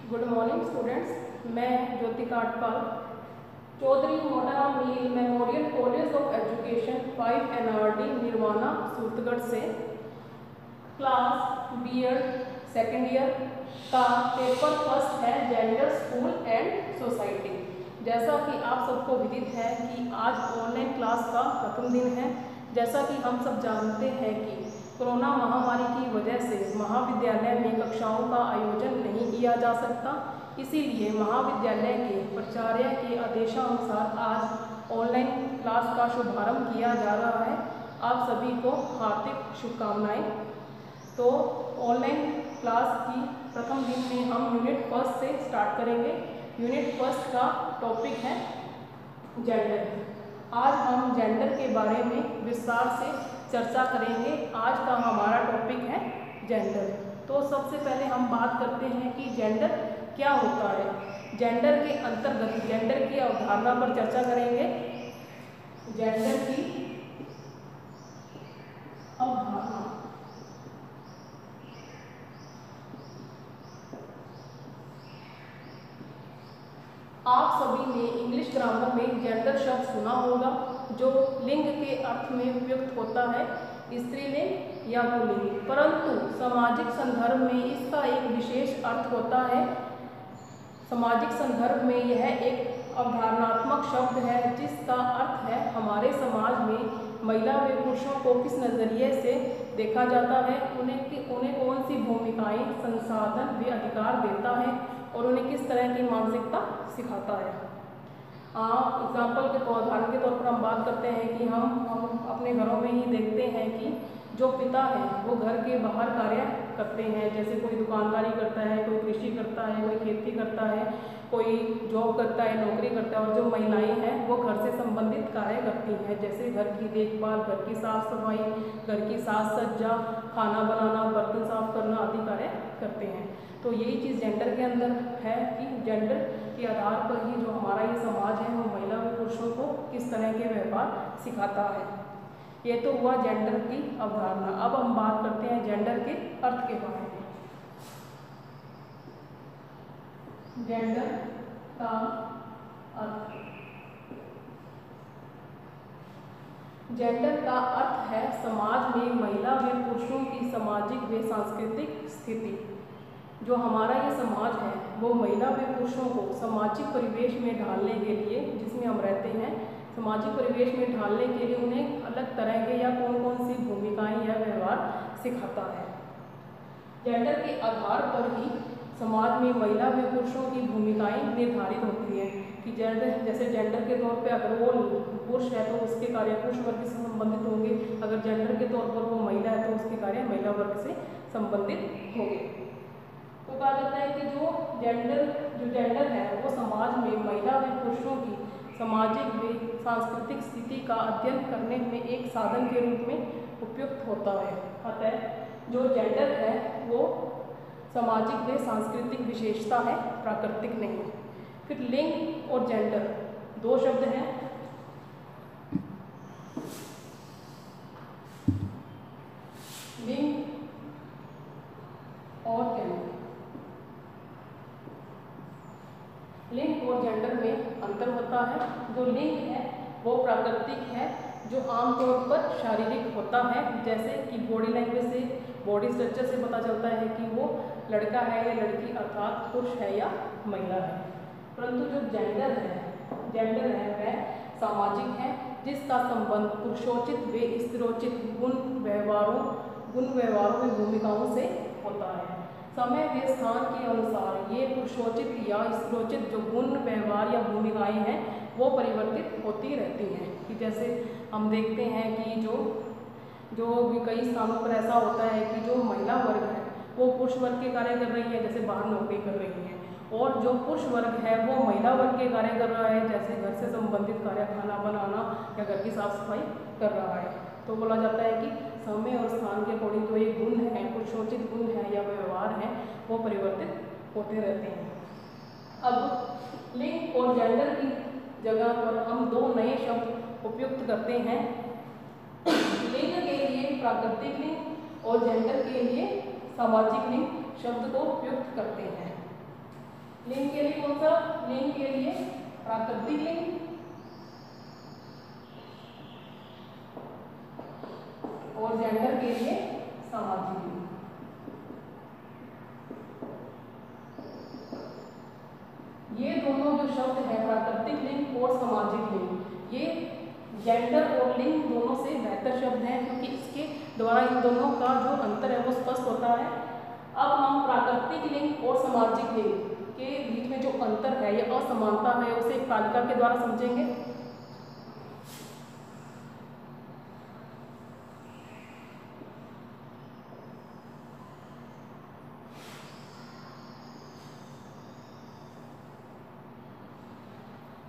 Good morning students. मैं Jyoti Katpal, Chaudhary Motaram Meel memorial college of education 5 NRD Nirvana Suratgarh से class B.Ed second year का paper first है gender, school and society. जैसा कि आप सबको विदित है कि आज ऑनलाइन क्लास का प्रथम दिन है। जैसा कि हम सब जानते हैं कि कोरोना महामारी की वजह से महाविद्यालय में कक्षाओं का आयोजन नहीं किया जा सकता, इसीलिए महाविद्यालय के प्राचार्य के आदेशानुसार आज ऑनलाइन क्लास का शुभारंभ किया जा रहा है। आप सभी को हार्दिक शुभकामनाएं। तो ऑनलाइन क्लास की प्रथम दिन में हम यूनिट फर्स्ट से स्टार्ट करेंगे। यूनिट फर्स्ट का टॉपिक है जेंडर। आज हम जेंडर के बारे में विस्तार से चर्चा करेंगे। आज का हमारा टॉपिक है जेंडर। तो सबसे पहले हम बात करते हैं कि जेंडर क्या होता है। जेंडर के अंतर्गत जेंडर की अवधारणा पर चर्चा करेंगे। जेंडर की अवधारणा, आप सभी ने इंग्लिश ग्रामर में जेंडर शब्द सुना होगा, जो लिंग के अर्थ में उपयुक्त होता है, स्त्रीलिंग या पुल्लिंग। परंतु सामाजिक संदर्भ में इसका एक विशेष अर्थ होता है। सामाजिक संदर्भ में यह एक अवधारणात्मक शब्द है जिसका अर्थ है हमारे समाज में महिला व पुरुषों को किस नज़रिए से देखा जाता है, उन्हें कौन सी भूमिकाएं, संसाधन व अधिकार देता है और उन्हें किस तरह की मानसिकता सिखाता है। एग्जाम्पल के तौर उदाहरण के तौर पर हम बात करते हैं कि हम अपने घरों में ही देखते हैं कि जो पिता हैं वो घर के बाहर कार्य करते हैं, जैसे कोई दुकानदारी करता है, कोई कृषि करता है, कोई खेती करता है, कोई जॉब करता है, नौकरी करता है। और जो महिलाएं हैं वो घर से संबंधित कार्य करती हैं, जैसे घर की देखभाल, घर की साफ सफाई, घर की साज सज्जा, खाना बनाना, बर्तन साफ करना आदि कार्य करते हैं। तो यही चीज़ जेंडर के अंदर है कि जेंडर के आधार पर ही जो हमारा ये समाज है वो महिला व पुरुषों को किस तरह के व्यवहार सिखाता है। ये तो हुआ जेंडर की अवधारणा। अब हम बात करते हैं जेंडर के अर्थ के बारे में। जेंडर का अर्थ, जेंडर का अर्थ है समाज में महिला व पुरुषों की सामाजिक व सांस्कृतिक स्थिति। जो हमारा ये समाज है वो महिला व पुरुषों को सामाजिक परिवेश में ढालने के लिए, जिसमें हम रहते हैं, सामाजिक परिवेश में ढालने के लिए उन्हें अलग तरह के या कौन कौन सी भूमिकाएं या व्यवहार सिखाता है। जेंडर के आधार पर ही समाज में महिला व पुरुषों की भूमिकाएं निर्धारित होती हैं कि जेंडर, जैसे जेंडर के तौर पे अगर वो पुरुष है तो उसके कार्य पुरुष वर्ग से संबंधित होंगे, अगर जेंडर के तौर पर वो महिला है तो उसके कार्य महिला वर्ग से संबंधित होंगे। तो कहा जाता है कि जो जेंडर है वो समाज में महिला व पुरुषों की सामाजिक व सांस्कृतिक स्थिति का अध्ययन करने में एक साधन के रूप में उपयुक्त होता है। अतः जो जेंडर है वो सामाजिक व सांस्कृतिक विशेषता है, प्राकृतिक नहीं। फिर लिंग और जेंडर दो शब्द हैं। लिंग और जेंडर, लिंग और जेंडर में अंतर होता है। जो लिंग है वो प्राकृतिक है, जो आमतौर पर शारीरिक होता है, जैसे कि बॉडी लैंग्वेज से, बॉडी स्ट्रक्चर से पता चलता है कि वो लड़का है या लड़की, अर्थात पुरुष है या महिला है। परंतु जो जेंडर है वह सामाजिक है, जिसका संबंध पुरुषोचित व स्त्रीोचित गुण व्यवहारों व भूमिकाओं से होता है। समय व स्थान के अनुसार ये पुरुषोचित या स्त्रीोचित जो गुण, व्यवहार या भूमिकाएं हैं वो परिवर्तित होती रहती हैं। कि जैसे हम देखते हैं कि जो भी कई स्थानों पर ऐसा होता है कि जो महिला वर्ग है वो पुरुष वर्ग के कार्य कर रही है, जैसे बाहर नौकरी कर रही है, और जो पुरुष वर्ग है वो महिला वर्ग के कार्य कर रहा है, जैसे घर से संबंधित कार्य, खाना बनाना या घर की साफ सफाई कर रहा है। तो बोला जाता है कि समय और स्थान के अकॉर्डिंग जो ये गुण है, पुरुषोचित गुण है या व्यवहार है, वो परिवर्तित होते रहते हैं। अब लिंग और जेंडर की जगह पर हम दो नए शब्द उपयुक्त करते हैं। लिंग के लिए प्राकृतिक लिंग और जेंडर के लिए सामाजिक लिंग शब्द को उपयुक्त करते हैं। लिंग के लिए कौन सा? लिंग के लिए प्राकृतिक लिंग और जेंडर के लिए सामाजिक लिंग। ये दोनों जो शब्द है प्राकृतिक लिंग और सामाजिक लिंग, ये जेंडर और लिंग दोनों से बेहतर शब्द हैं क्योंकि इसके द्वारा इन दोनों का जो अंतर है वो स्पष्ट होता है। अब हम प्राकृतिक लिंग और सामाजिक लिंग के बीच में जो अंतर है या असमानता है उसे एक तालिका के द्वारा समझेंगे।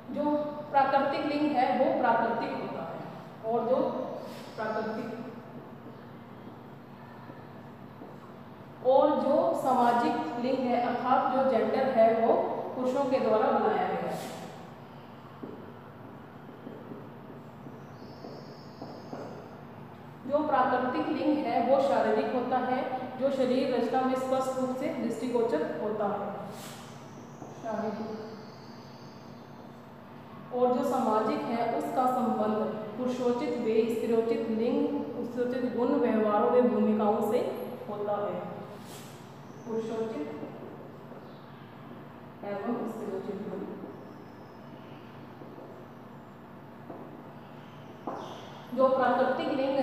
जो प्राकृतिक लिंग है वो प्राकृतिक होता है और जो प्राकृतिक और जो सामाजिक लिंग है अर्थात जो जेंडर है वो पुरुषों के द्वारा बनाया गया है। जो प्राकृतिक लिंग है वो शारीरिक होता है, जो शरीर रचना में स्पष्ट रूप से दृष्टिगोचर होता है, शारीरिक। और जो सामाजिक है उसका संबंध पुरुषोचित व स्त्रीयोचित लिंग, पुरुषोचित गुण, व्यवहारों व भूमिकाओं से होता है। पुरुषोचित एवं स्त्रीयोचित गुण। जो प्राकृतिक लिंग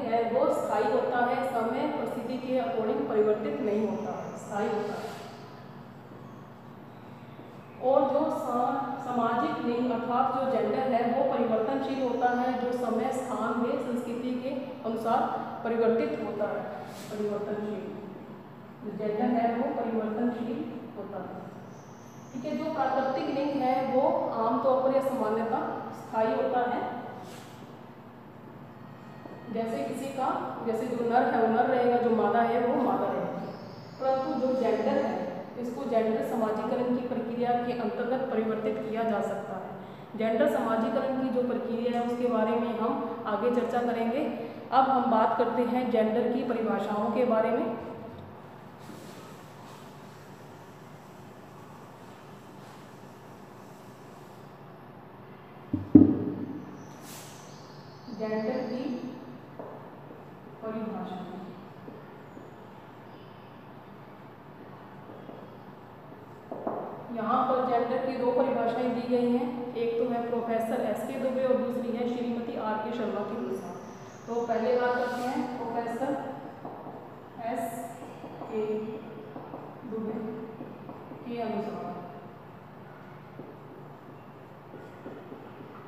है वो स्थायी होता है, समय परिस्थिति के अकॉर्डिंग परिवर्तित नहीं होता है, स्थायी होता है। और जो सामाजिक लिंग अर्थात जो जेंडर है वो परिवर्तनशील होता है, जो समय, स्थान व संस्कृति के अनुसार परिवर्तित होता है। परिवर्तनशील जो जेंडर है वो परिवर्तनशील होता है। ठीक है। जो प्राकृतिक लिंग है वो आमतौर पर यह सामान्यता स्थायी होता है। जैसे जो नर है वो नर रहेगा, जो मादा है वो मादा रहेगी। परंतु जो जेंडर है इसको जेंडर समाजीकरण की प्रक्रिया के अंतर्गत परिवर्तित किया जा सकता है। जेंडर समाजीकरण की जो प्रक्रिया है उसके बारे में हम आगे चर्चा करेंगे। अब हम बात करते हैं जेंडर की परिभाषाओं के बारे में। जेंडर की परिभाषा यहाँ पर जेंडर की दो परिभाषाएं दी गई हैं। एक तो है प्रोफेसर एस.के. दुबे और दूसरी है श्रीमती आर.के. शर्मा के अनुसार। तो पहले बात करते हैं प्रोफेसर एस.के. दुबे के अनुसार।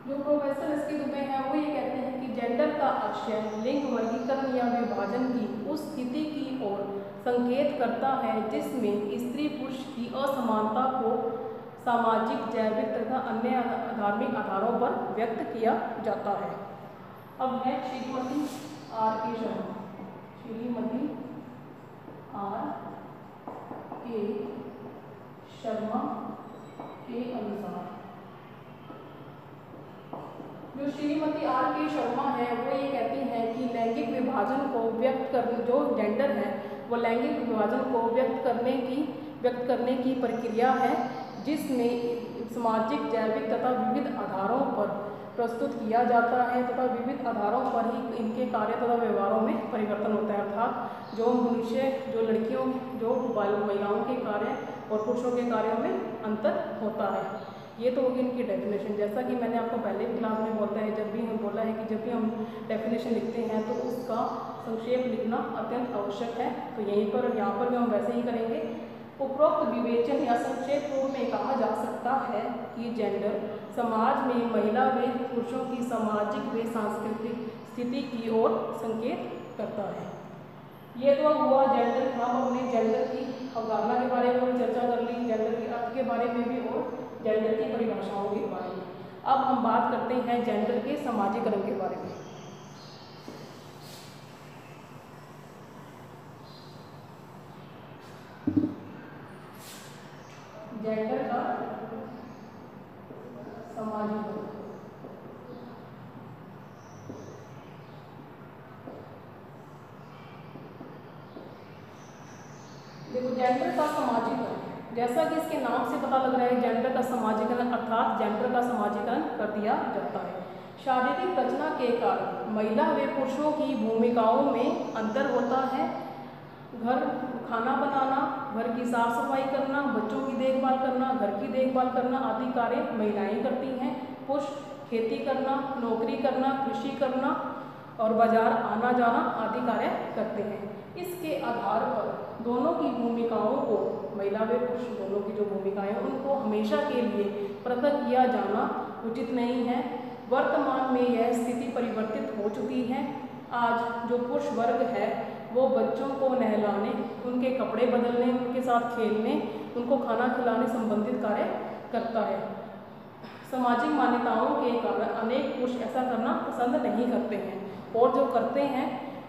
जो प्रोफेसर एस.के. दुबे हैं वो ये कहते हैं कि जेंडर का आशय लिंग वर्गीकरण या विभाजन की उस स्थिति की ओर संकेत करता है जिसमें स्त्री पुरुष की असमानता को सामाजिक, जैविक तथा अन्य धार्मिक आधारों पर व्यक्त किया जाता है। अब है श्रीमती आर.के. शर्मा। श्रीमती आर.के. शर्मा के अनुसार जो श्रीमती आर.के. शर्मा है वो ये कहती हैं कि लैंगिक विभाजन को व्यक्त करने, जो जेंडर है वो लैंगिक विभाजन को व्यक्त करने की प्रक्रिया है जिसमें सामाजिक, जैविक तथा विविध आधारों पर प्रस्तुत किया जाता है तथा विविध आधारों पर ही इनके कार्य तथा व्यवहारों में परिवर्तन होता है। अर्थात जो मनुष्य, जो लड़कियों, जो महिलाओं के कार्य और पुरुषों के कार्यों में अंतर होता है। ये तो होगी इनकी डेफिनेशन। जैसा कि मैंने आपको पहले भी क्लास में बोला है, जब भी हम डेफिनेशन लिखते हैं तो उसका संक्षेप लिखना अत्यंत आवश्यक है। तो यहाँ पर भी हम वैसे ही करेंगे। उपरोक्त विवेचन या संक्षेप रूप में कहा जा सकता है कि जेंडर समाज में महिला व पुरुषों की सामाजिक व सांस्कृतिक स्थिति की ओर संकेत करता है। ये तो हुआ जेंडर। हम अपने जेंडर की अवधारणा के बारे में भी चर्चा कर ली, जेंडर के अर्थ के बारे में भी और जेंडर की परिभाषाओं के बारे में। अब हम बात करते हैं जेंडर के समाजीकरण के बारे में। जेंडर का समाजीकरण। जैसा कि इसके नाम से पता लग रहा है, जेंडर का समाजीकरण अर्थात जेंडर का समाजीकरण कर दिया जाता है। शारीरिक रचना के कारण महिला व पुरुषों की भूमिकाओं में अंतर होता है। घर खाना बनाना, घर की साफ सफाई करना, बच्चों की देखभाल करना, घर की देखभाल करना आदि कार्य महिलाएं करती हैं। पुरुष खेती करना, नौकरी करना, कृषि करना और बाजार आना जाना आदि कार्य करते हैं। इसके आधार पर दोनों की भूमिकाओं को, महिला व पुरुष दोनों की जो भूमिकाएं हैं उनको हमेशा के लिए पृथक किया जाना उचित नहीं है। वर्तमान में यह स्थिति परिवर्तित हो चुकी है। आज जो पुरुष वर्ग है वो बच्चों को नहलाने, उनके कपड़े बदलने, उनके साथ खेलने, उनको खाना खिलाने संबंधित कार्य करता है। सामाजिक मान्यताओं के कारण अनेक पुरुष ऐसा करना पसंद नहीं करते हैं और जो करते हैं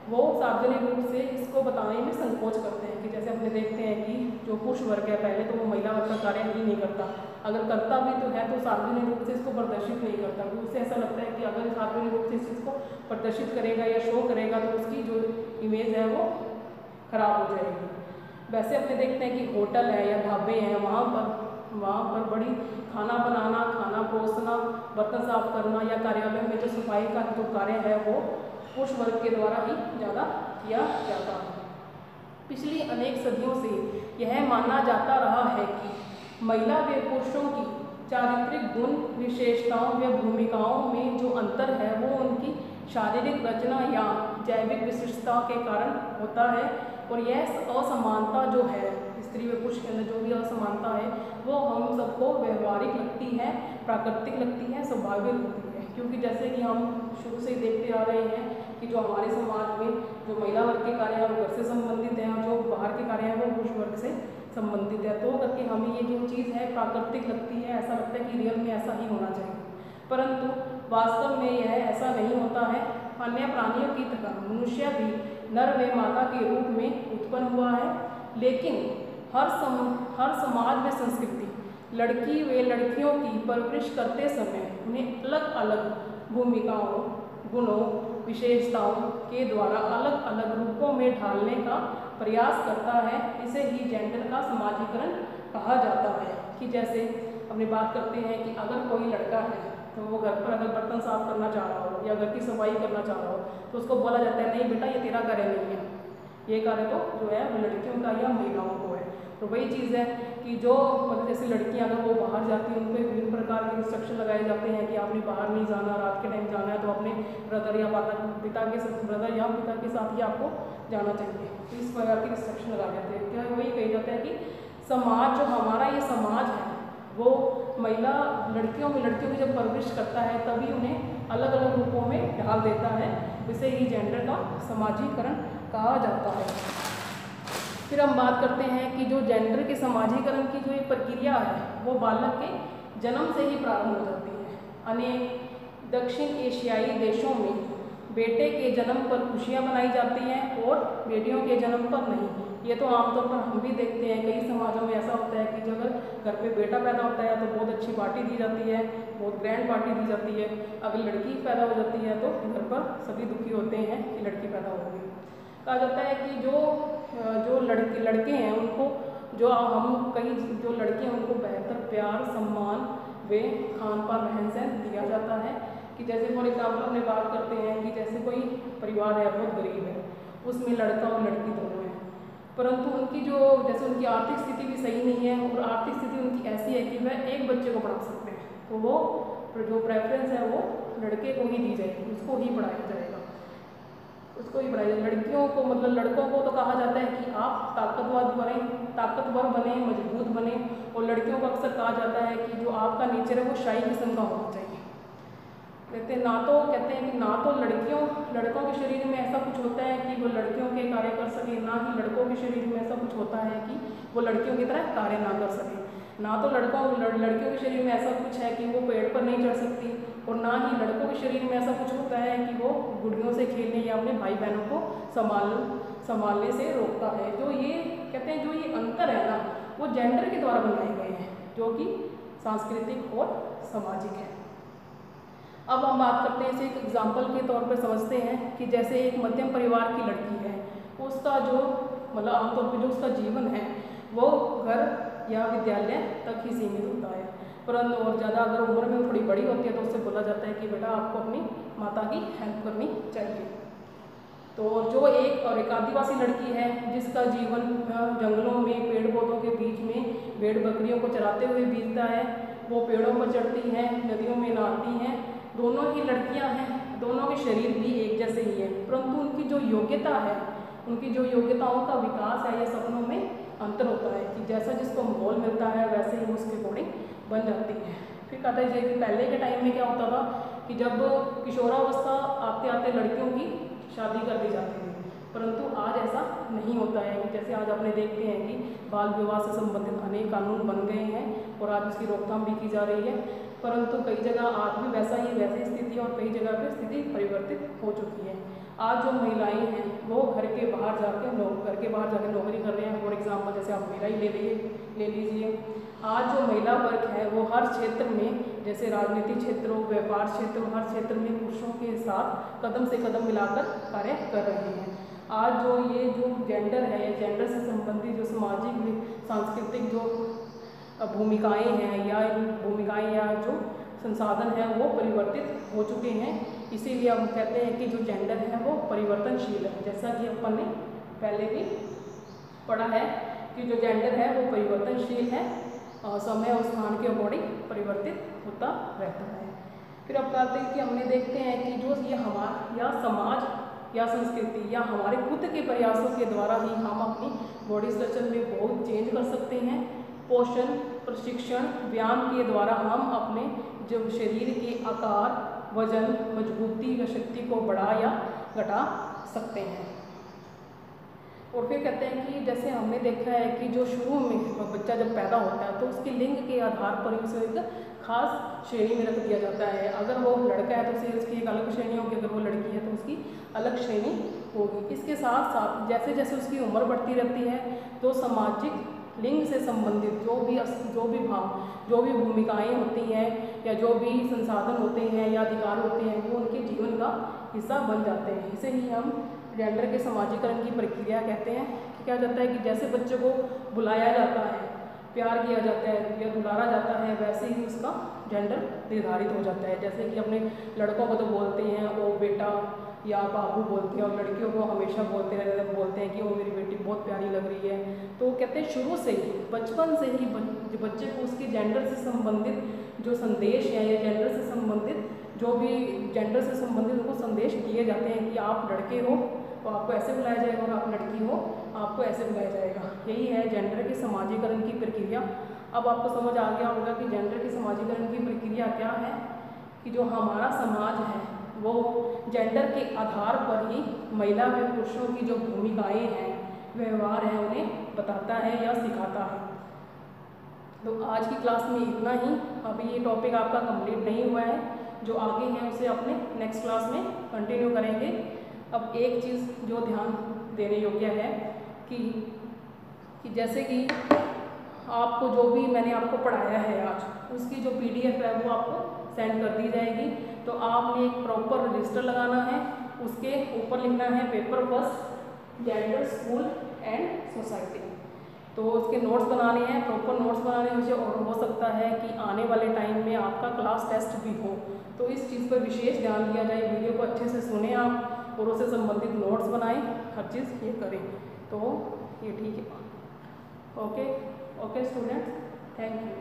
वो सार्वजनिक रूप से इसको बताने में संकोच करते हैं कि जैसे अपने देखते हैं कि जो पुरुष वर्ग है पहले तो वो महिला वर्ग का कार्य ही नहीं करता, अगर करता भी तो है तो सार्वजनिक रूप से इसको प्रदर्शित नहीं करता, क्योंकि उससे ऐसा लगता है कि अगर सार्वजनिक रूप से इस चीज़ को प्रदर्शित करेगा या शो करेगा तो उसकी जो इमेज है वो खराब हो जाएगी। वैसे अपने देखते हैं कि होटल है या ढाबे हैं, वहाँ पर बड़ी खाना बनाना, खाना परोसना, बर्तन साफ करना या कार्यालय में जो सफाई का जो कार्य है वो पुरुष वर्ग के द्वारा ही ज़्यादा किया जाता है। पिछली अनेक सदियों से यह माना जाता रहा है कि महिला व पुरुषों की चारित्रिक गुण, विशेषताओं व भूमिकाओं में जो अंतर है वो उनकी शारीरिक रचना या जैविक विशिष्टता के कारण होता है और यह असमानता जो है स्त्री व पुरुष के अंदर जो भी असमानता है वो हम सबको व्यवहारिक लगती है, प्राकृतिक लगती है, स्वाभाविक लगती है। क्योंकि जैसे कि हम शुरू से ही देखते आ रहे हैं कि जो हमारे समाज में जो महिला वर्ग के कार्य हैं वो घर से संबंधित हैं और जो बाहर के कार्य हैं वो पुरुष वर्ग से संबंधित है, तो करके हमें ये जो चीज़ है प्राकृतिक लगती है, ऐसा लगता है कि रियल में ऐसा ही होना चाहिए, परंतु वास्तव में यह ऐसा नहीं होता है। अन्य प्राणियों की तरह मनुष्य भी नर व मादा के रूप में उत्पन्न हुआ है, लेकिन हर समाज में संस्कृति लड़की व लड़कियों की परवरिश करते समय उन्हें अलग अलग भूमिकाओं, गुणों, विशेषताओं के द्वारा अलग अलग रूपों में ढालने का प्रयास करता है। इसे ही जेंडर का समाजीकरण कहा जाता है। कि जैसे अपनी बात करते हैं कि अगर कोई लड़का है तो वो घर पर अगर बर्तन साफ करना चाह रहा हो या घर की सफाई करना चाह रहा हो तो उसको बोला जाता है नहीं बेटा ये तेरा कार्य नहीं है, ये कार्य तो जो है वो लड़कियों का या महिलाओं को है। तो वही चीज़ है कि जो मतलब जैसे लड़कियां अगर वो बाहर जाती हैं उन पर विभिन्न प्रकार के इंस्ट्रक्शन लगाए जाते हैं कि आपने बाहर नहीं जाना, रात के टाइम जाना है तो अपने ब्रदर या पिता के साथ ही आपको जाना चाहिए। तो इस प्रकार के इंस्ट्रक्शन लगाए जाते हैं। क्या वही कही जाता है कि समाज जो हमारा ये समाज है वो लड़कियों की जब परवरिश करता है तभी उन्हें अलग अलग रूपों में ढाल देता है। इसे ही जेंडर का समाजीकरण कहा जाता है। फिर हम बात करते हैं कि जो जेंडर के समाजीकरण की जो एक प्रक्रिया है वो बालक के जन्म से ही प्रारंभ हो जाती है। अनेक दक्षिण एशियाई देशों में बेटे के जन्म पर खुशियां मनाई जाती हैं और बेटियों के जन्म पर नहीं। ये तो आमतौर पर हम भी देखते हैं, कई समाजों में ऐसा होता है कि अगर घर पे बेटा पैदा होता है तो बहुत अच्छी पार्टी दी जाती है, बहुत ग्रैंड पार्टी दी जाती है। अगर लड़की पैदा हो जाती है तो घर पर सभी दुखी होते हैं कि लड़की पैदा हो गई। कहा जाता है कि जो लड़के हैं उनको जो लड़के हैं उनको बेहतर प्यार, सम्मान व खान पान, रहन सहन दिया जाता है। कि जैसे फॉर एग्जाम्पल अपने बात करते हैं कि जैसे कोई परिवार है बहुत गरीब है, उसमें लड़का और लड़की दोनों हैं, परंतु जैसे उनकी आर्थिक स्थिति भी सही नहीं है और आर्थिक स्थिति उनकी ऐसी है कि वह एक बच्चे को पढ़ा सकते हैं, तो वो जो प्रेफरेंस है वो लड़के को ही दी जाएगी, उसको ही पढ़ाया जाएगा, उसको ही पढ़ाया जाएगा। लड़कियों को मतलब लड़कों को तो कहा जाता है कि आप ताकतवर बने, मजबूत बने, और लड़कियों को अक्सर कहा जाता है कि जो आपका नेचर है वो शाही किस्म का होना चाहिए। कहते हैं कि ना तो लड़कों के शरीर में ऐसा कुछ होता है कि वो लड़कियों के कार्य कर सके, ना ही लड़कों के शरीर में ऐसा कुछ होता है कि वो लड़कियों की तरह कार्य ना कर सके। ना तो लड़कियों के शरीर में ऐसा कुछ है कि वो पेड़ पर नहीं चढ़ सकती, और ना ही लड़कों के शरीर में ऐसा कुछ होता है कि वो गुड़ियों से खेलने या अपने भाई बहनों को संभालने से रोकता है। जो ये अंतर है ना वो जेंडर के द्वारा बनाए गए हैं, जो कि सांस्कृतिक और सामाजिक है। अब हम बात करते हैं, इसे एक एग्जाम्पल के तौर पर समझते हैं कि जैसे एक मध्यम परिवार की लड़की है, उसका जो मतलब आमतौर पर जो उसका जीवन है वो घर या विद्यालय तक ही सीमित होता है। परंतु और ज़्यादा अगर उम्र में थोड़ी बड़ी होती है तो उससे बोला जाता है कि बेटा आपको अपनी माता की हेल्प करनी चाहिए। तो जो एक आदिवासी लड़की है जिसका जीवन जंगलों में पेड़ पौधों के बीच में भेड़ बकरियों को चराते हुए बीतता है, वो पेड़ों पर चढ़ती हैं, नदियों में नहाती हैं, दोनों ही लड़कियां हैं, दोनों के शरीर भी एक जैसे ही है, परंतु उनकी जो योग्यता है, उनकी जो योग्यताओं का विकास है, ये सपनों में अंतर होता है कि जैसा जिसको माहौल मिलता है वैसे ही उसके अकॉर्डिंग बन जाती है। फिर कहते हैं कि पहले के टाइम में क्या होता था कि जब किशोरावस्था आते आते लड़कियों की शादी कर दी जाती थी, परंतु आज ऐसा नहीं होता है। जैसे आज अपने देखते हैं कि बाल विवाह से संबंधित अनेक कानून बन गए हैं और आज उसकी रोकथाम भी की जा रही है, परंतु कई जगह आज भी वैसी स्थिति और कई जगह पर स्थिति परिवर्तित हो चुकी है। आज जो महिलाएं हैं वो घर के बाहर जाकर नौकरी कर रहे हैं। फॉर एग्जाम्पल जैसे आप मेरा ही ले लीजिए। आज जो महिला वर्ग है वो हर क्षेत्र में, जैसे राजनीतिक क्षेत्र हो, व्यापार क्षेत्र हो, हर क्षेत्र में पुरुषों के साथ कदम से कदम मिलाकर कार्य कर रहे हैं। आज जो जेंडर है, जेंडर से संबंधित जो सामाजिक सांस्कृतिक जो भूमिकाएं हैं या जो संसाधन है वो परिवर्तित हो चुके हैं। इसीलिए हम कहते हैं कि जो जेंडर है वो परिवर्तनशील है। जैसा कि अपन ने पहले भी पढ़ा है कि जो जेंडर है वो परिवर्तनशील है, समय और स्थान के अकॉर्डिंग परिवर्तित होता रहता है। फिर अब कहते हैं कि हमने देखते हैं कि जो ये हमारा या समाज या संस्कृति या हमारे खुद के प्रयासों के द्वारा ही हम अपनी बॉडी स्ट्रक्चर में बहुत चेंज कर सकते हैं। पोषण, प्रशिक्षण, व्यायाम के द्वारा हम अपने जो शरीर के आकार, वजन, मजबूती व शक्ति को बढ़ा या घटा सकते हैं। और फिर कहते हैं कि जैसे हमने देखा है कि जो शुरू में बच्चा जब पैदा होता है तो उसके लिंग के आधार पर उसे एक खास श्रेणी में रख दिया जाता है। अगर वो लड़का है तो उसे उसकी एक अलग श्रेणी होगी, अगर वो लड़की है तो उसकी अलग श्रेणी होगी। इसके साथ साथ जैसे जैसे उसकी उम्र बढ़ती रहती है तो सामाजिक लिंग से संबंधित जो भी भूमिकाएं होती हैं या जो भी संसाधन होते हैं या अधिकार होते हैं वो उनके जीवन का हिस्सा बन जाते हैं। इसे ही हम जेंडर के समाजीकरण की प्रक्रिया कहते हैं। कि क्या जाता है कि जैसे बच्चे को बुलाया जाता है, प्यार किया जाता है या दुलारा जाता है, वैसे ही उसका जेंडर निर्धारित हो जाता है। जैसे कि अपने लड़कों को तो बोलते हैं ओ बेटा या बाबू बोलते हैं, और लड़कियों को हमेशा बोलते हैं कि ओ मेरी बेटी बहुत प्यारी लग रही है। तो कहते हैं शुरू से ही, बचपन से ही बच्चे को उसके जेंडर से संबंधित जो संदेश है या जेंडर से संबंधित जो भी जेंडर से संबंधित उनको संदेश दिए जाते हैं कि आप लड़के हो तो आपको ऐसे बुलाया जाएगा और आप लड़की हो आपको ऐसे बुलाया जाएगा। यही है जेंडर के समाजीकरण की प्रक्रिया। अब आपको समझ आ गया होगा कि जेंडर के समाजीकरण की प्रक्रिया क्या है, कि जो हमारा समाज है वो जेंडर के आधार पर ही महिला व पुरुषों की जो भूमिकाएं हैं, व्यवहार है, उन्हें बताता है या सिखाता है। तो आज की क्लास में इतना ही। अभी ये टॉपिक आपका कंप्लीट नहीं हुआ है, जो आगे है उसे अपने नेक्स्ट क्लास में कंटिन्यू करेंगे। अब एक चीज़ जो ध्यान देने योग्य है कि जैसे कि आपको जो भी मैंने आपको पढ़ाया है आज, उसकी जो PDF है वो आपको सेंड कर दी जाएगी। तो आपने एक प्रॉपर रजिस्टर लगाना है, उसके ऊपर लिखना है paper first gender school and society. तो उसके नोट्स बनाने हैं, प्रॉपर नोट्स बनाने मुझे, और हो सकता है कि आने वाले टाइम में आपका क्लास टेस्ट भी हो, तो इस चीज़ पर विशेष ध्यान दिया जाए। वीडियो को अच्छे से सुने आप और उससे संबंधित नोट्स बनाएं, हर चीज़ ये करें। तो ये ठीक है। Okay students, thank you.